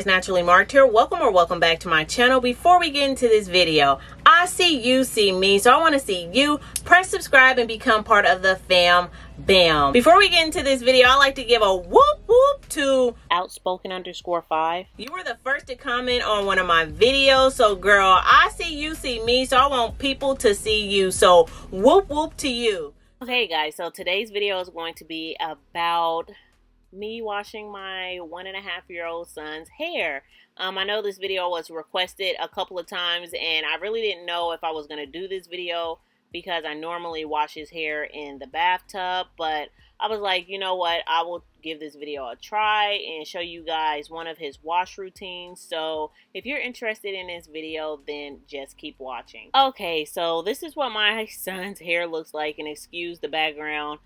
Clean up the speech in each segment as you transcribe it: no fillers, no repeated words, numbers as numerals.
guys, Naturally Marked here. Welcome back to my channel. Before we get into this video, I see you see me, so I want to see you. Press subscribe and become part of the fam bam. Before we get into this video, I like to give a whoop whoop to outspoken_5. You were the first to comment on one of my videos, so girl, I see you see me, so I want people to see you, so whoop whoop to you. Okay guys, so today's video is going to be about me washing my 1.5-year-old son's hair. I know this video was requested a couple of times and I really didn't know if I was going to do this video because I normally wash his hair in the bathtub, but I was like, you know what, I will give this video a try and show you guys one of his wash routines. So if you're interested in this video, then just keep watching. Okay, so this is what my son's hair looks like, and excuse the background.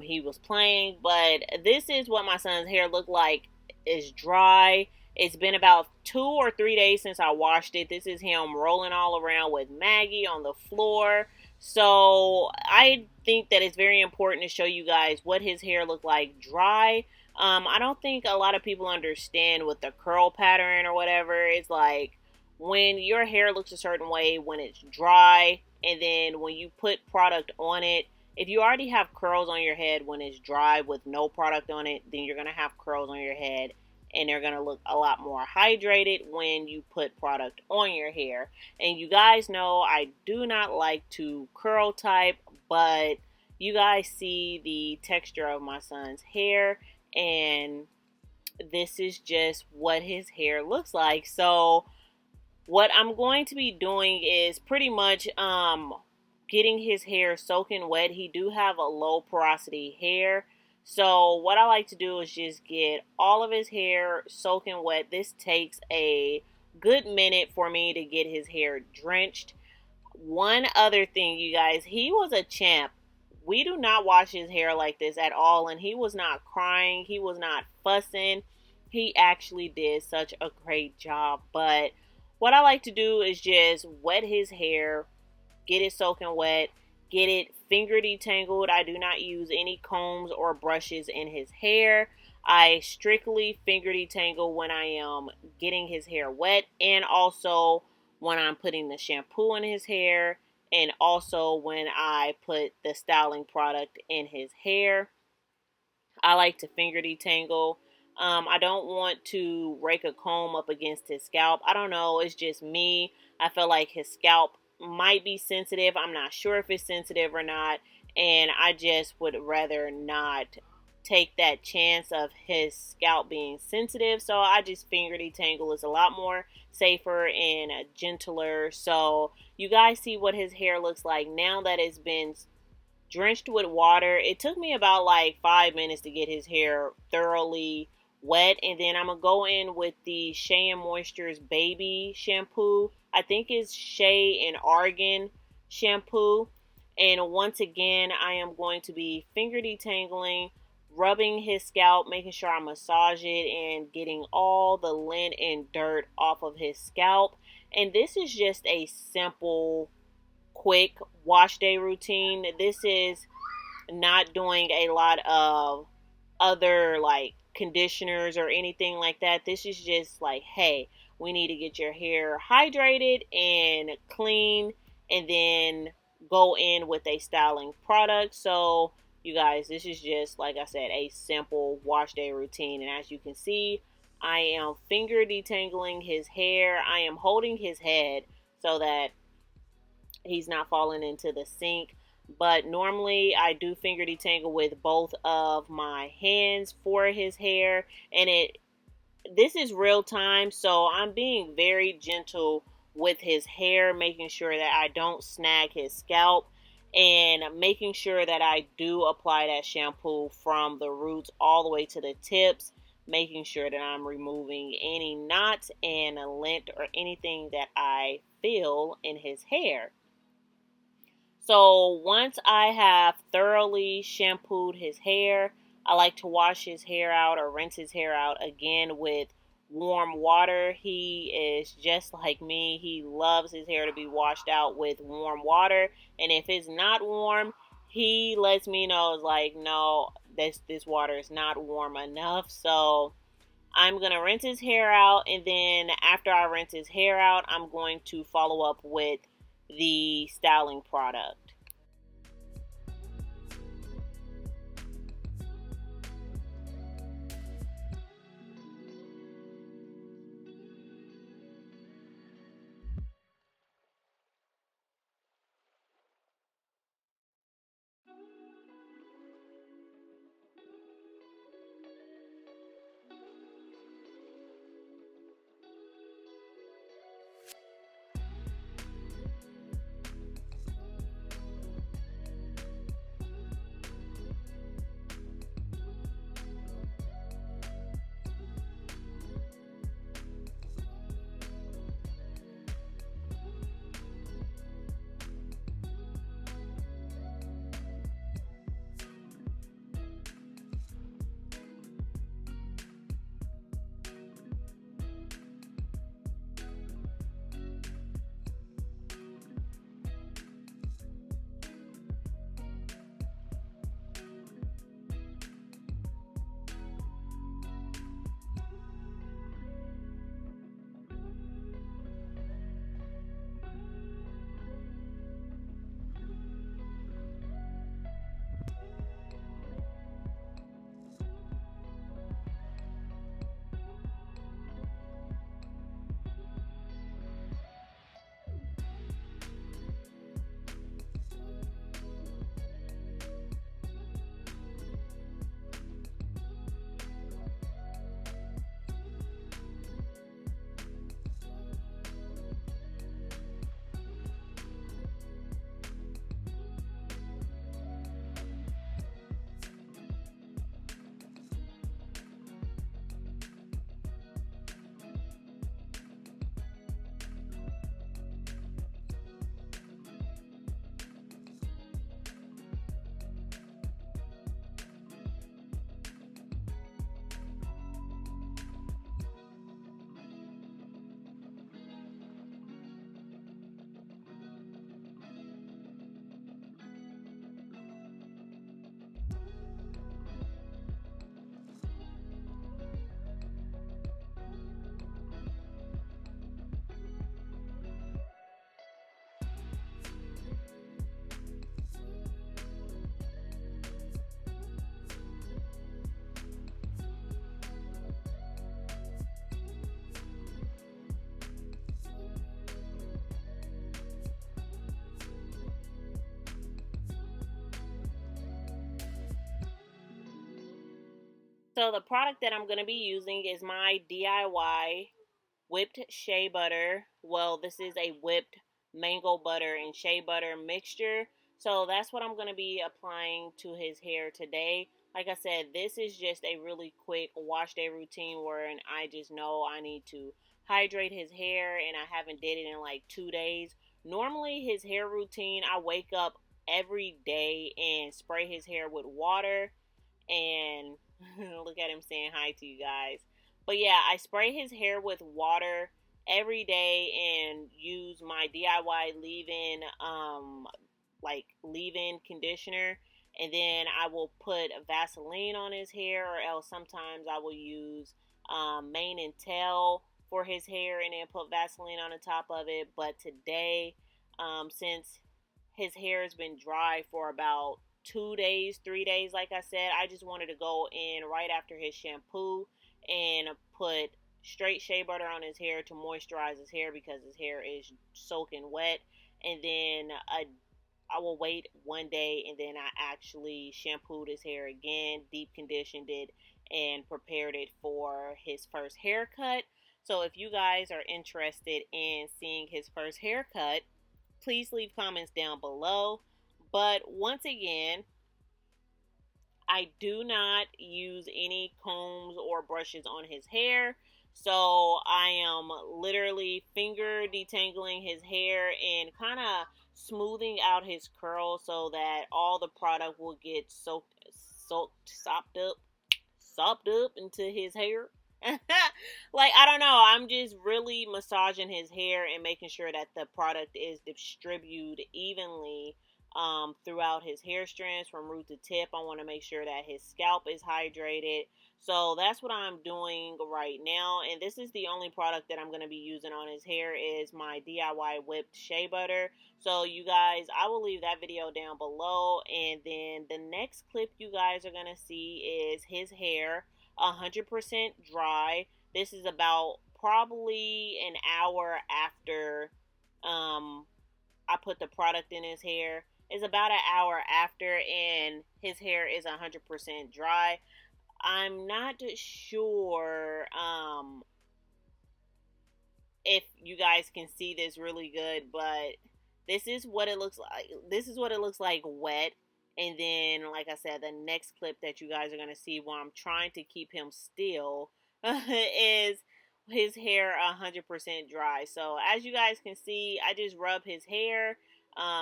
He was playing, but this is what my son's hair looked like. It's dry. It's been about 2 or 3 days since I washed it. This is him rolling all around with Maggie on the floor. So I think that it's very important to show you guys what his hair looked like dry. I don't think a lot of people understand with the curl pattern or whatever. It's like when your hair looks a certain way when it's dry, and then when you put product on it, if you already have curls on your head when it's dry with no product on it, then you're going to have curls on your head and they're going to look a lot more hydrated when you put product on your hair. And you guys know I do not like to curl type, but you guys see the texture of my son's hair, and this is just what his hair looks like. So what I'm going to be doing is pretty much getting his hair soaking wet. He do have a low porosity hair, so what I like to do is just get all of his hair soaking wet. This takes a good minute for me to get his hair drenched. One other thing, you guys, he was a champ. We do not wash his hair like this at all, and he was not crying, he was not fussing. He actually did such a great job. But what I like to do is just wet his hair, get it soaking wet, get it finger detangled. I do not use any combs or brushes in his hair. I strictly finger detangle when I am getting his hair wet, and also when I'm putting the shampoo in his hair, and also when I put the styling product in his hair. I like to finger detangle. I don't want to rake a comb up against his scalp. I don't know, it's just me. I feel like his scalp might be sensitive. I'm not sure if it's sensitive or not, and I just would rather not take that chance of his scalp being sensitive. So I just finger detangle. Is a lot more safer and gentler. So you guys see what his hair looks like now that it's been drenched with water. It took me about like 5 minutes to get his hair thoroughly wet, and then I'm gonna go in with the SHEA Moisture's baby shampoo. I think it's SHEA and Argan shampoo. And once again, I am going to be finger detangling, rubbing his scalp, making sure I massage it and getting all the lint and dirt off of his scalp. And this is just a simple, quick wash day routine. This is not doing a lot of other like conditioners or anything like that. This is just like, hey, we need to get your hair hydrated and clean, and then go in with a styling product. So you guys, this is just, like I said, a simple wash day routine. And as you can see, I am finger detangling his hair. I am holding his head so that he's not falling into the sink. But normally I do finger detangle with both of my hands for his hair, and this is real time, so I'm being very gentle with his hair, making sure that I don't snag his scalp, and making sure that I do apply that shampoo from the roots all the way to the tips, making sure that I'm removing any knots and lint or anything that I feel in his hair. So once I have thoroughly shampooed his hair, I like to wash his hair out or rinse his hair out again with warm water. He is just like me. He loves his hair to be washed out with warm water. And if it's not warm, he lets me know, it's like, no, this water is not warm enough. So I'm going to rinse his hair out, and then after I rinse his hair out, I'm going to follow up with the styling product. So the product that I'm going to be using is my DIY whipped shea butter. Well, this is a whipped mango butter and shea butter mixture. So that's what I'm going to be applying to his hair today. Like I said, this is just a really quick wash day routine where I just know I need to hydrate his hair, and I haven't did it in like 2 days. Normally his hair routine, I wake up every day and spray his hair with water and look at him saying hi to you guys. But yeah, I spray his hair with water every day and use my DIY leave-in leave-in conditioner, and then I will put Vaseline on his hair, or else sometimes I will use mane and tail for his hair and then put Vaseline on the top of it. But today, since his hair has been dry for about 2 days, 3 days, like I said, I just wanted to go in right after his shampoo and put straight shea butter on his hair to moisturize his hair because his hair is soaking wet. And then I will wait 1 day, and then I actually shampooed his hair again, deep conditioned it, and prepared it for his first haircut. So if you guys are interested in seeing his first haircut, please leave comments down below. But once again, I do not use any combs or brushes on his hair. So I am literally finger detangling his hair and kind of smoothing out his curls so that all the product will get sopped up into his hair. Like, I don't know, I'm just really massaging his hair and making sure that the product is distributed evenly throughout his hair strands from root to tip. I want to make sure that his scalp is hydrated. So that's what I'm doing right now. And this is the only product that I'm going to be using on his hair is my DIY whipped shea butter. So you guys, I will leave that video down below. And then the next clip you guys are going to see is his hair 100% dry. This is about probably an hour after I put the product in his hair. It's about an hour after, and his hair is 100% dry. I'm not sure if you guys can see this really good, but this is what it looks like. This is what it looks like wet. And then, like I said, the next clip that you guys are going to see while I'm trying to keep him still is his hair 100% dry. So as you guys can see, I just rub his hair,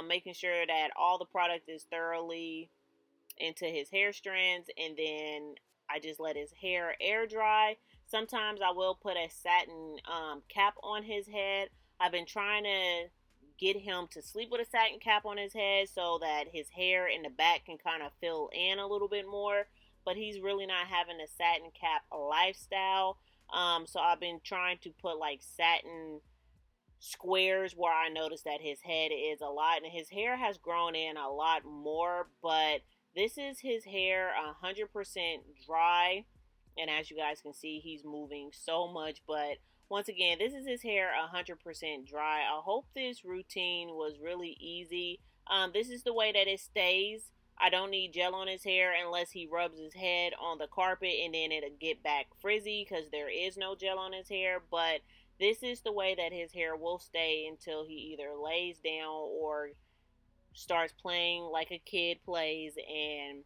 making sure that all the product is thoroughly into his hair strands, and then I just let his hair air dry. Sometimes I will put a satin cap on his head. I've been trying to get him to sleep with a satin cap on his head so that his hair in the back can kind of fill in a little bit more, but he's really not having a satin cap lifestyle. So I've been trying to put like satin squares where I noticed that his head is a lot, and his hair has grown in a lot more, but this is his hair 100% dry, and as you guys can see, he's moving so much. But once again, this is his hair 100% dry. I hope this routine was really easy. This is the way that it stays. I don't need gel on his hair unless he rubs his head on the carpet, and then it'll get back frizzy because there is no gel on his hair. But this is the way that his hair will stay until he either lays down or starts playing like a kid plays, and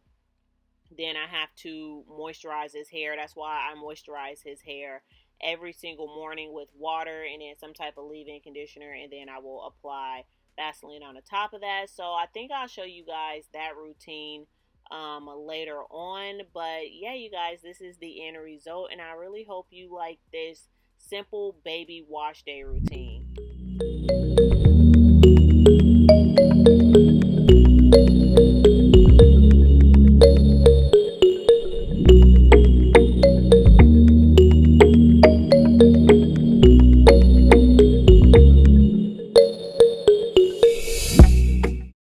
then I have to moisturize his hair. That's why I moisturize his hair every single morning with water and then some type of leave-in conditioner, and then I will apply Vaseline on the top of that. So I think I'll show you guys that routine later on. But yeah, you guys, this is the end result, and I really hope you like this simple baby wash day routine.